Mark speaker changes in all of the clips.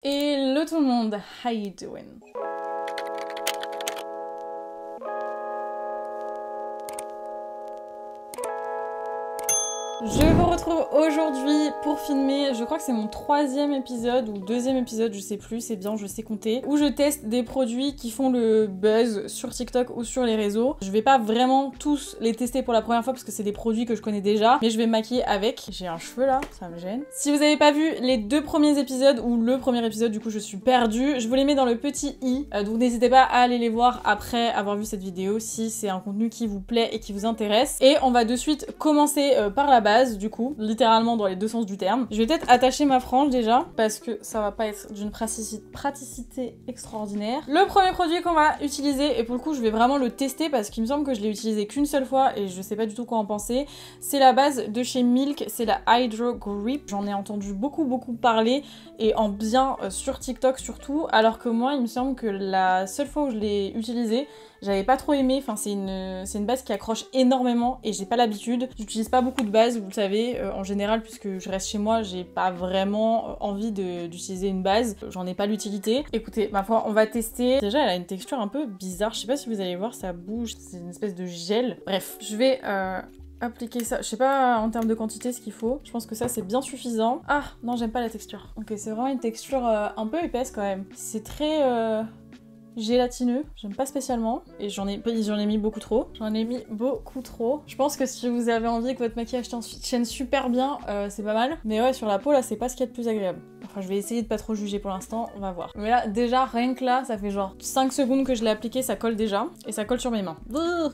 Speaker 1: Hello tout le monde, how you doing? Je vous retrouve aujourd'hui pour filmer, je crois que c'est mon 3e épisode ou 2e épisode, je sais plus, c'est bien, je sais compter, où je teste des produits qui font le buzz sur TikTok ou sur les réseaux. Je vais pas vraiment tous les tester pour la première fois parce que c'est des produits que je connais déjà, mais je vais me maquiller avec. J'ai un cheveu là, ça me gêne. Si vous avez pas vu les 2 premiers épisodes ou le premier épisode, du coup je suis perdue, je vous les mets dans le petit i, donc n'hésitez pas à aller les voir après avoir vu cette vidéo si c'est un contenu qui vous plaît et qui vous intéresse. Et on va de suite commencer par la base. Du coup, littéralement dans les deux sens du terme. Je vais peut-être attacher ma frange déjà, parce que ça va pas être d'une praticité extraordinaire. Le premier produit qu'on va utiliser, et pour le coup je vais vraiment le tester parce qu'il me semble que je l'ai utilisé qu'une seule fois et je sais pas du tout quoi en penser, c'est la base de chez Milk, c'est la Hydro Grip. J'en ai entendu beaucoup parler, et en bien sur TikTok surtout, alors que moi il me semble que la seule fois où je l'ai utilisée, j'avais pas trop aimé, enfin c'est une base qui accroche énormément et j'ai pas l'habitude. J'utilise pas beaucoup de bases, vous le savez, en général, puisque je reste chez moi, j'ai pas vraiment envie d'utiliser une base, j'en ai pas l'utilité. Écoutez, ma foi, on va tester. Déjà, elle a une texture un peu bizarre, je sais pas si vous allez voir, ça bouge, c'est une espèce de gel. Bref, je vais appliquer ça. Je sais pas en termes de quantité ce qu'il faut. Je pense que ça c'est bien suffisant. Ah non, j'aime pas la texture. Ok, c'est vraiment une texture un peu épaisse quand même. C'est très gélatineux, j'aime pas spécialement, et j'en ai mis beaucoup trop. Je pense que si vous avez envie que votre maquillage tienne super bien, c'est pas mal. Mais ouais, sur la peau là, c'est pas ce qu'il y a de plus agréable. Enfin, je vais essayer de pas trop juger pour l'instant, on va voir. Mais là, déjà, rien que là, ça fait genre 5 secondes que je l'ai appliqué, ça colle déjà, et ça colle sur mes mains.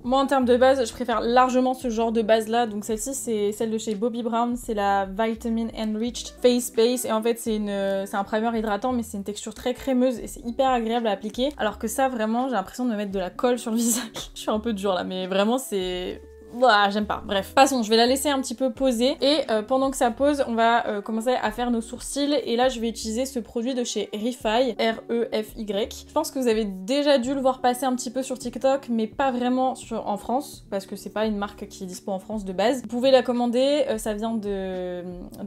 Speaker 1: Moi, en termes de base, je préfère largement ce genre de base là. Donc celle-ci, c'est celle de chez Bobbi Brown, c'est la Vitamin Enriched Face Base, et en fait, c'est un primer hydratant, mais c'est une texture très crémeuse, et c'est hyper agréable à appliquer. Alors que ça, vraiment, j'ai l'impression de me mettre de la colle sur le visage. Je suis un peu dure là, mais vraiment, c'est... Ouah, j'aime pas. Bref, passons, je vais la laisser un petit peu poser, et pendant que ça pose, on va commencer à faire nos sourcils, et là je vais utiliser ce produit de chez Refy, R-E-F-Y. Je pense que vous avez déjà dû le voir passer un petit peu sur TikTok, mais pas vraiment en France, parce que c'est pas une marque qui est dispo en France de base. Vous pouvez la commander, ça vient de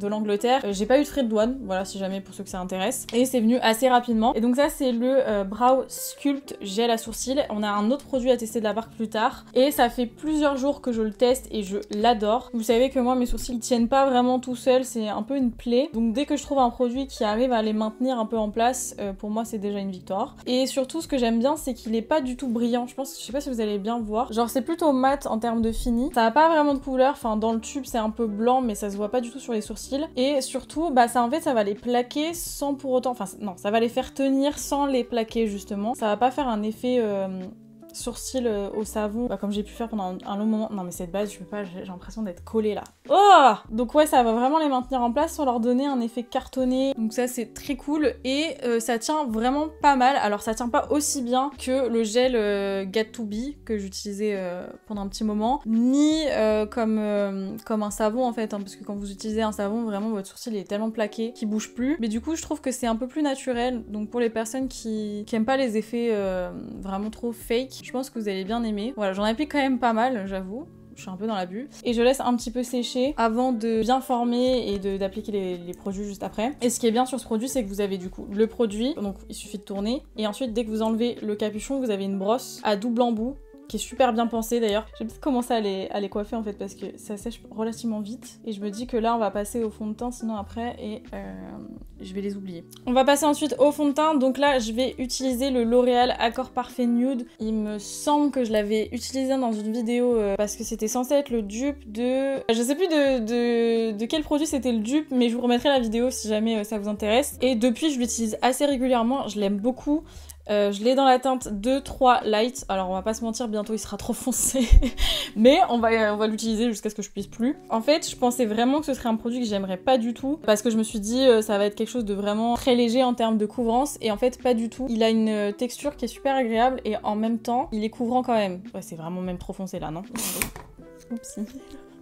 Speaker 1: l'Angleterre. J'ai pas eu de frais de douane, voilà, si jamais pour ceux que ça intéresse, et c'est venu assez rapidement. Et donc ça c'est le Brow Sculpt Gel à sourcils. On a un autre produit à tester de la marque plus tard, et ça fait plusieurs jours que je le teste et je l'adore. Vous savez que moi mes sourcils tiennent pas vraiment tout seuls, c'est un peu une plaie. Donc dès que je trouve un produit qui arrive à les maintenir un peu en place, pour moi c'est déjà une victoire. Et surtout ce que j'aime bien, c'est qu'il est pas du tout brillant. Je sais pas si vous allez bien voir. Genre c'est plutôt mat en termes de fini. Ça a pas vraiment de couleur, enfin dans le tube c'est un peu blanc mais ça se voit pas du tout sur les sourcils. Et surtout bah ça en fait ça va les plaquer sans pour autant, enfin non, ça va les faire tenir sans les plaquer justement. Ça va pas faire un effet sourcils au savon, bah, comme j'ai pu faire pendant un long moment. Non mais cette base, je peux pas, j'ai l'impression d'être collée là. Oh, donc ouais, ça va vraiment les maintenir en place sans leur donner un effet cartonné. Donc ça c'est très cool, et ça tient vraiment pas mal. Alors ça tient pas aussi bien que le gel Got2b que j'utilisais pendant un petit moment, ni comme un savon en fait, hein, parce que quand vous utilisez un savon, vraiment votre sourcil est tellement plaqué qu'il bouge plus. Mais du coup je trouve que c'est un peu plus naturel, donc pour les personnes qui aiment pas les effets vraiment trop fake, je pense que vous allez bien aimer. Voilà, j'en applique quand même pas mal, j'avoue. Je suis un peu dans l'abus. Et je laisse un petit peu sécher avant de bien former et d'appliquer les produits juste après. Et ce qui est bien sur ce produit, c'est que vous avez du coup le produit, donc il suffit de tourner. Et ensuite, dès que vous enlevez le capuchon, vous avez une brosse à double embout, qui est super bien pensée d'ailleurs. Je vais peut-être commencer à les coiffer en fait, parce que ça sèche relativement vite. Et je me dis que là, on va passer au fond de teint sinon après, et je vais les oublier. On va passer ensuite au fond de teint. Donc là, je vais utiliser le L'Oréal Accord Parfait Nude. Il me semble que je l'avais utilisé dans une vidéo parce que c'était censé être le dupe de... Je sais plus de quel produit c'était le dupe, mais je vous remettrai la vidéo si jamais ça vous intéresse. Et depuis, je l'utilise assez régulièrement, je l'aime beaucoup. Je l'ai dans la teinte 2-3 Light, alors on va pas se mentir, bientôt il sera trop foncé, mais on va l'utiliser jusqu'à ce que je puisse plus. En fait, je pensais vraiment que ce serait un produit que j'aimerais pas du tout, parce que je me suis dit ça va être quelque chose de vraiment très léger en termes de couvrance, et en fait pas du tout. Il a une texture qui est super agréable, et en même temps, il est couvrant quand même. Ouais, c'est vraiment même trop foncé là, non? Oupsie.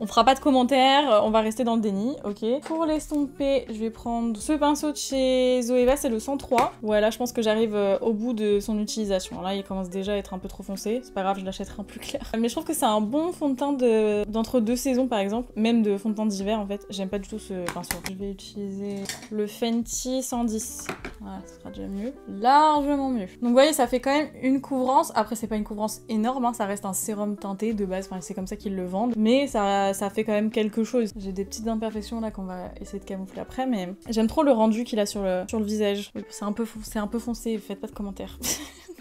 Speaker 1: On fera pas de commentaires, on va rester dans le déni, ok. Pour l'estomper, je vais prendre ce pinceau de chez Zoeva, c'est le 103. Ouais, là je pense que j'arrive au bout de son utilisation. Là il commence déjà à être un peu trop foncé, c'est pas grave, je l'achèterai en plus clair. Mais je trouve que c'est un bon fond de teint d'entre deux saisons par exemple, même de fond de teint d'hiver en fait. J'aime pas du tout ce pinceau. Je vais utiliser le Fenty 110. Voilà, ça sera déjà mieux. Largement mieux. Donc vous voyez, ça fait quand même une couvrance. Après c'est pas une couvrance énorme, hein, ça reste un sérum teinté de base, enfin c'est comme ça qu'ils le vendent. Mais ça fait quand même quelque chose. J'ai des petites imperfections là qu'on va essayer de camoufler après, mais j'aime trop le rendu qu'il a sur le visage. C'est un peu foncé, faites pas de commentaires.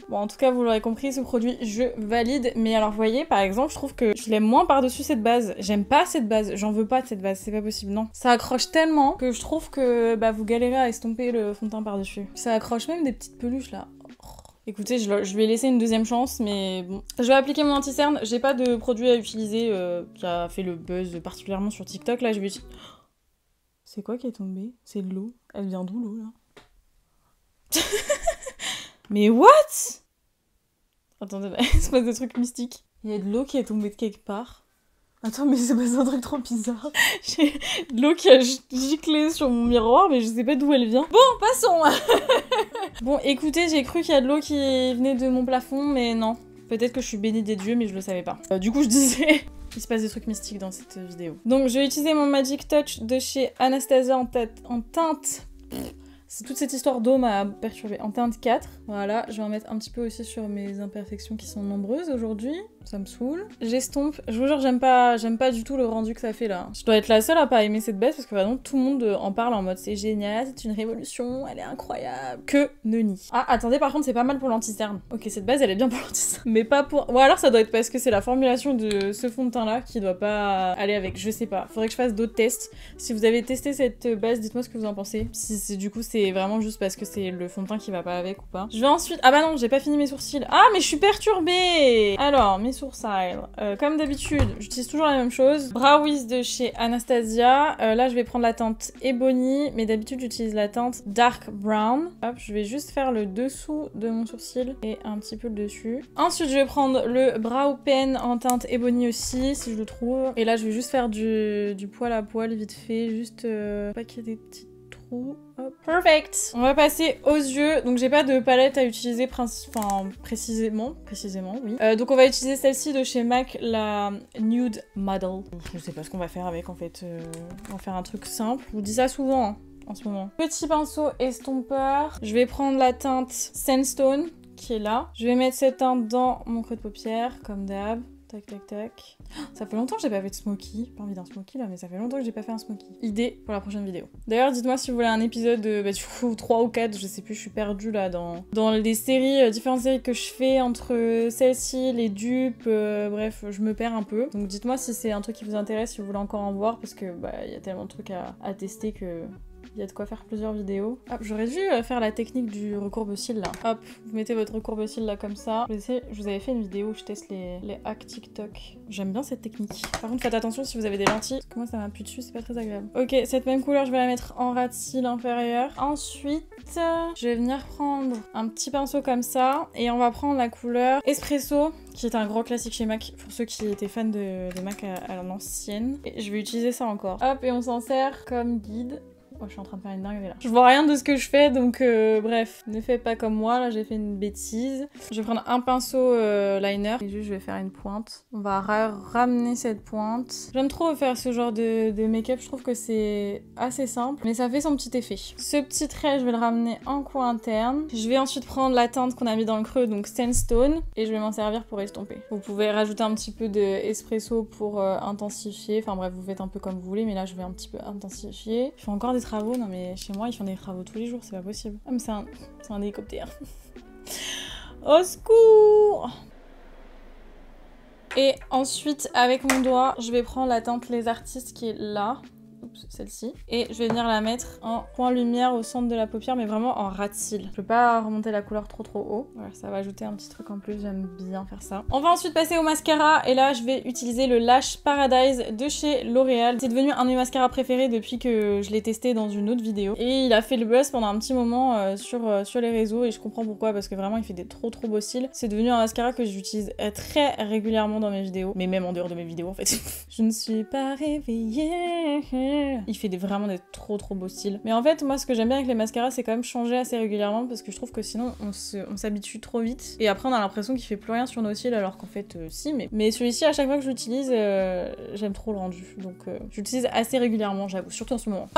Speaker 1: Bon, en tout cas, vous l'aurez compris, ce produit, je valide. Mais alors, vous voyez, par exemple, je trouve que je l'aime moins par-dessus cette base. J'aime pas cette base, j'en veux pas de cette base, c'est pas possible, non. Ça accroche tellement que je trouve que bah, vous galérez à estomper le fond de teint par-dessus. Ça accroche même des petites peluches, là. Écoutez, je vais laisser une deuxième chance, mais bon. Je vais appliquer mon anti-cerne. J'ai pas de produit à utiliser qui a fait le buzz particulièrement sur TikTok. Là, je vais utiliser... C'est quoi qui est tombé? C'est de l'eau. Elle vient d'où, l'eau, là? Mais what? Attendez, c'est pas des trucs mystiques. Il y a de l'eau qui est tombée de quelque part. Attends, mais c'est pas un truc trop bizarre. J'ai de l'eau qui a giclé sur mon miroir, mais je sais pas d'où elle vient. Bon, passons. Bon, écoutez, j'ai cru qu'il y a de l'eau qui venait de mon plafond, mais non. Peut-être que je suis bénie des dieux, mais je le savais pas. Du coup, je disais... Il se passe des trucs mystiques dans cette vidéo. Donc, je vais utiliser mon Magic Touch de chez Anastasia en teinte... C'est toute cette histoire d'eau m'a perturbée. En teinte 4, voilà, je vais en mettre un petit peu aussi sur mes imperfections qui sont nombreuses aujourd'hui. Ça me saoule. J'estompe. Je vous jure, j'aime pas du tout le rendu que ça fait là. Je dois être la seule à pas aimer cette baisse parce que vraiment tout le monde en parle en mode c'est génial, c'est une révolution, elle est incroyable. Que nenni. Ah, attendez, par contre, c'est pas mal pour l'anti-cerne. Ok, cette base elle est bien pour l'anti-cerne. Mais pas pour. Ou alors ça doit être parce que c'est la formulation de ce fond de teint là qui doit pas aller avec. Je sais pas. Faudrait que je fasse d'autres tests. Si vous avez testé cette base, dites-moi ce que vous en pensez. Si du coup c'est vraiment juste parce que c'est le fond de teint qui va pas avec ou pas. Je vais ensuite. Ah bah non, j'ai pas fini mes sourcils. Ah, mais je suis perturbée. Alors, mes sourcils. Comme d'habitude, j'utilise toujours la même chose. Brow Wiz de chez Anastasia. Là, je vais prendre la teinte Ebony, mais d'habitude, j'utilise la teinte Dark Brown. Hop, je vais juste faire le dessous de mon sourcil et un petit peu le dessus. Ensuite, je vais prendre le Brow Pen en teinte Ebony aussi, si je le trouve. Et là, je vais juste faire du poil à poil vite fait, juste pas qu'il y ait des petits trous. Hop. Perfect. On va passer aux yeux. Donc j'ai pas de palette à utiliser précisément, oui. Donc on va utiliser celle-ci de chez MAC, la Nude Model. Je sais pas ce qu'on va faire avec en fait. On va faire un truc simple. Je vous dis ça souvent hein, en ce moment. Petit pinceau estompeur. Je vais prendre la teinte Sandstone qui est là. Je vais mettre cette teinte dans mon creux de paupière comme d'hab. Tac, tac, tac. Ça fait longtemps que j'ai pas fait de smoky. Pas envie d'un smoky là, mais ça fait longtemps que j'ai pas fait un smoky. Idée pour la prochaine vidéo. D'ailleurs, dites-moi si vous voulez un épisode de du coup 3 ou 4, je sais plus, je suis perdue là dans les séries, différentes séries que je fais entre celle-ci, les dupes, bref, je me perds un peu. Donc dites-moi si c'est un truc qui vous intéresse, si vous voulez encore en voir, parce que bah y a tellement de trucs à tester que... Il y a de quoi faire plusieurs vidéos. Hop, j'aurais dû faire la technique du recourbe-cils là. Hop, vous mettez votre recourbe-cils là comme ça. Je vous avais fait une vidéo où je teste les hacks TikTok. J'aime bien cette technique. Par contre, faites attention si vous avez des lentilles. Parce que moi, ça m'appuie dessus, c'est pas très agréable. Ok, cette même couleur, je vais la mettre en ras de cils inférieur. Ensuite, je vais venir prendre un petit pinceau comme ça. Et on va prendre la couleur Espresso, qui est un gros classique chez MAC, pour ceux qui étaient fans de MAC à l'ancienne. Et je vais utiliser ça encore. Hop, et on s'en sert comme guide. Oh, je suis en train de faire une dinguerie là. Je vois rien de ce que je fais, donc bref, ne faites pas comme moi, là j'ai fait une bêtise. Je vais prendre un pinceau liner et juste je vais faire une pointe. On va ramener cette pointe. J'aime trop faire ce genre de make-up, je trouve que c'est assez simple, mais ça fait son petit effet. Ce petit trait, je vais le ramener en coin interne. Je vais ensuite prendre la teinte qu'on a mis dans le creux, donc Sandstone, et je vais m'en servir pour estomper. Vous pouvez rajouter un petit peu d'espresso pour intensifier, enfin bref, vous faites un peu comme vous voulez, mais là je vais un petit peu intensifier. Je fais encore des travaux, non mais chez moi ils font des travaux tous les jours, c'est pas possible. Ah mais c'est un hélicoptère. Au secours! Et ensuite avec mon doigt, je vais prendre la teinte Les Artistes qui est là. Oups, celle-ci. Et je vais venir la mettre en point lumière au centre de la paupière, mais vraiment en ras de cils. Je peux pas remonter la couleur trop haut. Voilà, ça va ajouter un petit truc en plus, j'aime bien faire ça. On va ensuite passer au mascara, et là je vais utiliser le Lash Paradise de chez L'Oréal. C'est devenu un de mes mascaras préférés depuis que je l'ai testé dans une autre vidéo. Et il a fait le buzz pendant un petit moment sur les réseaux, et je comprends pourquoi, parce que vraiment il fait des trop beaux cils. C'est devenu un mascara que j'utilise très régulièrement dans mes vidéos, mais même en dehors de mes vidéos en fait. Je ne suis pas réveillée. Il fait vraiment des trop beaux cils. Mais en fait, moi ce que j'aime bien avec les mascaras, c'est quand même changer assez régulièrement, parce que je trouve que sinon on s'habitue trop vite. Et après on a l'impression qu'il fait plus rien sur nos cils, alors qu'en fait si, mais celui-ci à chaque fois que je l'utilise, j'aime trop le rendu. Donc j'utilise assez régulièrement, j'avoue, surtout en ce moment.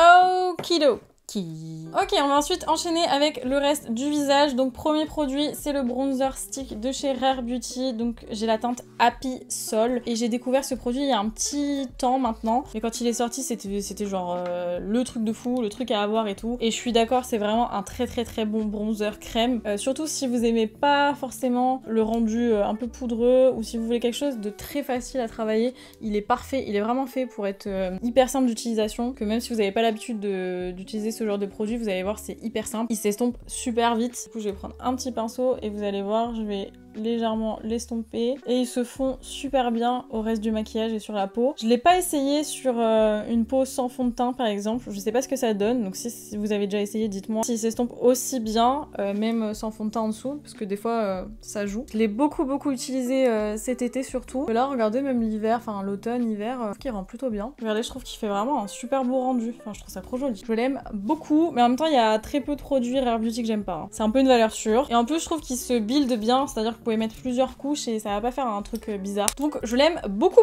Speaker 1: Okido. Ok, on va ensuite enchaîner avec le reste du visage. Donc premier produit, c'est le bronzer stick de chez Rare Beauty. Donc j'ai la teinte Happy Soul, et j'ai découvert ce produit il y a un petit temps maintenant. Mais quand il est sorti, c'était genre le truc de fou, le truc à avoir et tout. Et je suis d'accord, c'est vraiment un très bon bronzer crème. Surtout si vous aimez pas forcément le rendu un peu poudreux, ou si vous voulez quelque chose de très facile à travailler, il est parfait. Il est vraiment fait pour être hyper simple d'utilisation, que même si vous n'avez pas l'habitude d'utiliser ce genre de produit, vous allez voir, c'est hyper simple. Il s'estompe super vite. Du coup, je vais prendre un petit pinceau et vous allez voir, je vais légèrement l'estomper, et ils se font super bien au reste du maquillage et sur la peau. Je l'ai pas essayé sur une peau sans fond de teint par exemple, je sais pas ce que ça donne, donc si vous avez déjà essayé, dites-moi s'il s'estompe aussi bien, même sans fond de teint en dessous, parce que des fois ça joue. Je l'ai beaucoup utilisé cet été surtout. Et là regardez, même l'hiver, enfin l'automne, hiver, qui rend plutôt bien. Regardez, je trouve qu'il fait vraiment un super beau rendu, enfin je trouve ça trop joli. Je l'aime beaucoup, mais en même temps il y a très peu de produits Rare Beauty que j'aime pas, hein. C'est un peu une valeur sûre, et en plus je trouve qu'il se build bien, c'est-à-dire que vous pouvez mettre plusieurs couches et ça va pas faire un truc bizarre. Donc je l'aime beaucoup.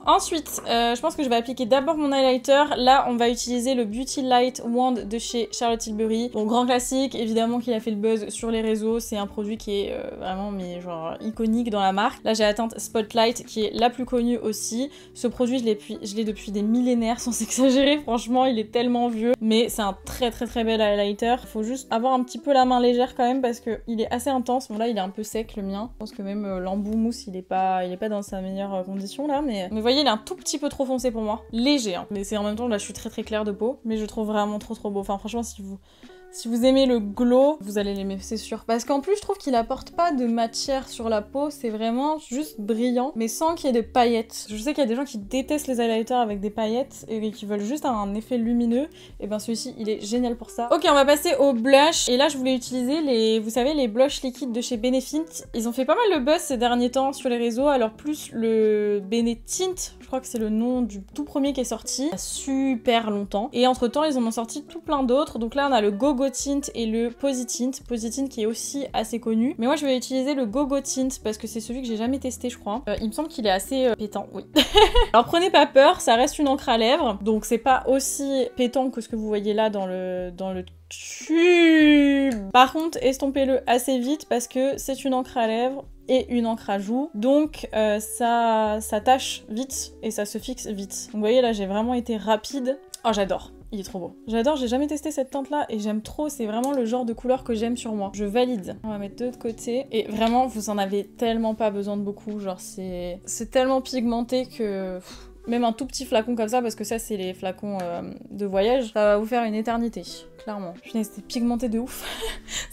Speaker 1: Ensuite, je pense que je vais appliquer d'abord mon highlighter. Là, on va utiliser le Beauty Light Wand de chez Charlotte Tilbury. Bon, grand classique, évidemment qu'il a fait le buzz sur les réseaux. C'est un produit qui est vraiment, mais genre, iconique dans la marque. Là, j'ai la teinte Spotlight qui est la plus connue aussi. Ce produit, je l'ai depuis des millénaires, sans exagérer. Franchement, il est tellement vieux. Mais c'est un très bel highlighter. Il faut juste avoir un petit peu la main légère quand même, parce qu'il est assez intense. Bon, là, il est un peu sec, le mien. Je pense que même l'embout mousse, il est pas dans sa meilleure condition là, mais vous voyez, il est un tout petit peu trop foncé pour moi. Léger, hein. Mais c'est en même temps, là, je suis très claire de peau, mais je trouve vraiment trop beau. Enfin, franchement, si vous aimez le glow, vous allez l'aimer, c'est sûr. Parce qu'en plus, je trouve qu'il apporte pas de matière sur la peau, c'est vraiment juste brillant, mais sans qu'il y ait de paillettes. Je sais qu'il y a des gens qui détestent les highlighters avec des paillettes et qui veulent juste un effet lumineux, et ben celui-ci, il est génial pour ça. Ok, on va passer au blush, et là, je voulais utiliser vous savez, les blushs liquides de chez Benefit. Ils ont fait pas mal le buzz ces derniers temps sur les réseaux, alors plus le Benetint, je crois que c'est le nom du tout premier qui est sorti, il y a super longtemps. Et entre temps, ils en ont sorti tout plein d'autres, donc là, on a le Go Tint et le Positint qui est aussi assez connu. Mais moi je vais utiliser le Go Tint parce que c'est celui que j'ai jamais testé, je crois. Il me semble qu'il est assez pétant, oui. Alors prenez pas peur, ça reste une encre à lèvres, donc c'est pas aussi pétant que ce que vous voyez là dans le tube. Par contre, estompez-le assez vite parce que c'est une encre à lèvres et une encre à joues, donc ça tâche vite et ça se fixe vite. Donc vous voyez là, j'ai vraiment été rapide. Oh, j'adore. Il est trop beau. J'adore, j'ai jamais testé cette teinte là et j'aime trop, c'est vraiment le genre de couleur que j'aime sur moi. Je valide. On va mettre de l'autre côté et vraiment vous en avez tellement pas besoin de beaucoup, genre c'est tellement pigmenté que... Même un tout petit flacon comme ça, parce que ça c'est les flacons de voyage, ça va vous faire une éternité, clairement. Putain, c'était pigmenté de ouf.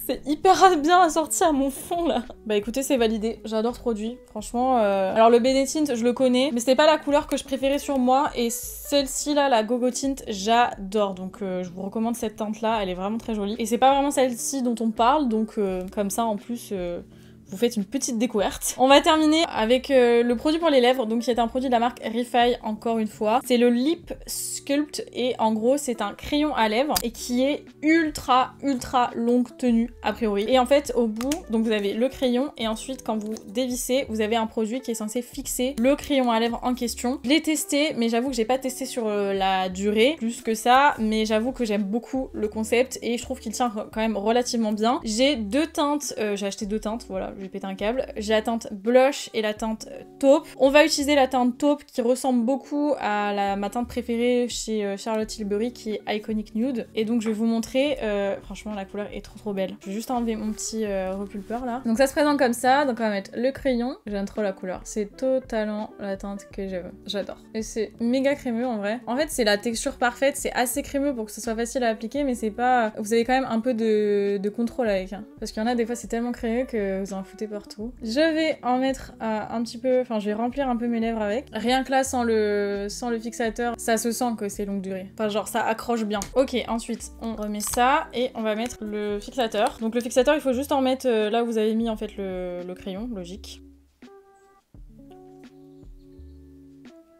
Speaker 1: C'est hyper bien assorti à mon fond là. Bah écoutez, c'est validé, j'adore ce produit, franchement. Alors le Benetint, je le connais, mais c'était pas la couleur que je préférais sur moi, et celle-ci là, la Go Tint, j'adore. Donc je vous recommande cette teinte là, elle est vraiment très jolie. Et c'est pas vraiment celle-ci dont on parle, donc comme ça en plus... vous faites une petite découverte. On va terminer avec le produit pour les lèvres, donc qui est un produit de la marque Refy encore une fois. C'est le Lip Sculpt et en gros c'est un crayon à lèvres et qui est ultra longue tenue a priori. Et en fait au bout, donc vous avez le crayon et ensuite quand vous dévissez, vous avez un produit qui est censé fixer le crayon à lèvres en question. Je l'ai testé, mais j'avoue que j'ai pas testé sur la durée plus que ça, mais j'avoue que j'aime beaucoup le concept et je trouve qu'il tient quand même relativement bien. J'ai deux teintes, j'ai acheté deux teintes, voilà. je vais péter un câble. J'ai la teinte blush et la teinte taupe. On va utiliser la teinte taupe qui ressemble beaucoup à ma teinte préférée chez Charlotte Tilbury qui est Iconic Nude. Et donc je vais vous montrer, franchement la couleur est trop belle. Je vais juste enlever mon petit repulpeur là. Donc ça se présente comme ça, donc on va mettre le crayon. J'aime trop la couleur, c'est totalement la teinte que j'adore. Et c'est méga crémeux en vrai. En fait c'est la texture parfaite, c'est assez crémeux pour que ce soit facile à appliquer, mais c'est pas... Vous avez quand même un peu de contrôle avec, hein. Parce qu'il y en a des fois c'est tellement crémeux que vous en foutez partout. Je vais en mettre un petit peu, enfin je vais remplir un peu mes lèvres avec. Rien que là sans le fixateur, ça se sent que c'est longue durée. Enfin genre ça accroche bien. Ok, ensuite on remet ça et on va mettre le fixateur. Donc le fixateur il faut juste en mettre là où vous avez mis en fait le crayon, logique.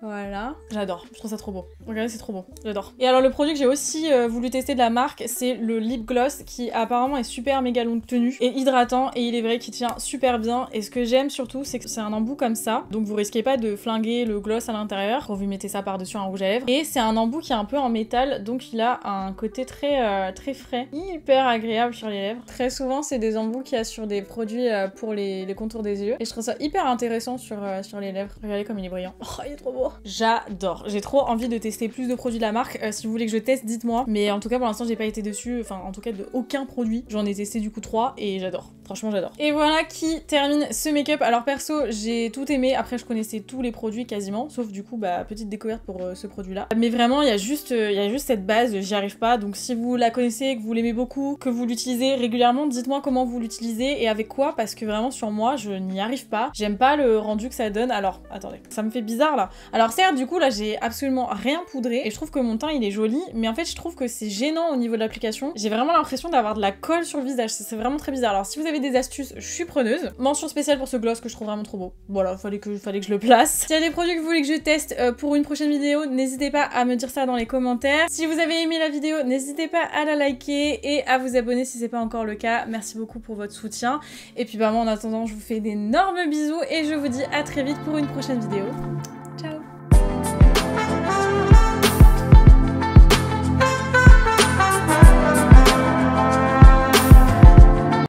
Speaker 1: Voilà, j'adore, je trouve ça trop beau. Regardez, c'est trop beau, j'adore. Et alors le produit que j'ai aussi voulu tester de la marque, c'est le lip gloss qui apparemment est super méga longue tenue et hydratant, et il est vrai qu'il tient super bien. Et ce que j'aime surtout, c'est que c'est un embout comme ça, donc vous risquez pas de flinguer le gloss à l'intérieur quand vous mettez ça par-dessus un rouge à lèvres. Et c'est un embout qui est un peu en métal, donc il a un côté très frais, hyper agréable sur les lèvres. Très souvent c'est des embouts qu'il y a sur des produits pour les contours des yeux, et je trouve ça hyper intéressant sur les lèvres. Regardez comme il est brillant. Oh, il est trop beau. J'adore. J'ai trop envie de tester plus de produits de la marque. Si vous voulez que je teste, dites-moi. Mais en tout cas, pour l'instant, j'ai pas été dessus. Enfin, en tout cas, de aucun produit. J'en ai testé du coup 3 et j'adore. Franchement, j'adore. Et voilà qui termine ce make-up. Alors perso, j'ai tout aimé. Après, je connaissais tous les produits quasiment. Sauf du coup, bah, petite découverte pour ce produit-là. Mais vraiment, il y a juste cette base. J'y arrive pas. Donc si vous la connaissez, que vous l'aimez beaucoup, que vous l'utilisez régulièrement, dites-moi comment vous l'utilisez et avec quoi. Parce que vraiment, sur moi, je n'y arrive pas. J'aime pas le rendu que ça donne. Alors, attendez. Ça me fait bizarre là. Alors certes, du coup, là, j'ai absolument rien poudré et je trouve que mon teint, il est joli, mais en fait, je trouve que c'est gênant au niveau de l'application. J'ai vraiment l'impression d'avoir de la colle sur le visage, c'est vraiment très bizarre. Alors si vous avez des astuces, je suis preneuse. Mention spéciale pour ce gloss que je trouve vraiment trop beau. Voilà, fallait que je le place. S'il y a des produits que vous voulez que je teste pour une prochaine vidéo, n'hésitez pas à me dire ça dans les commentaires. Si vous avez aimé la vidéo, n'hésitez pas à la liker et à vous abonner si c'est pas encore le cas. Merci beaucoup pour votre soutien. Et puis bah moi, en attendant, je vous fais d'énormes bisous et je vous dis à très vite pour une prochaine vidéo.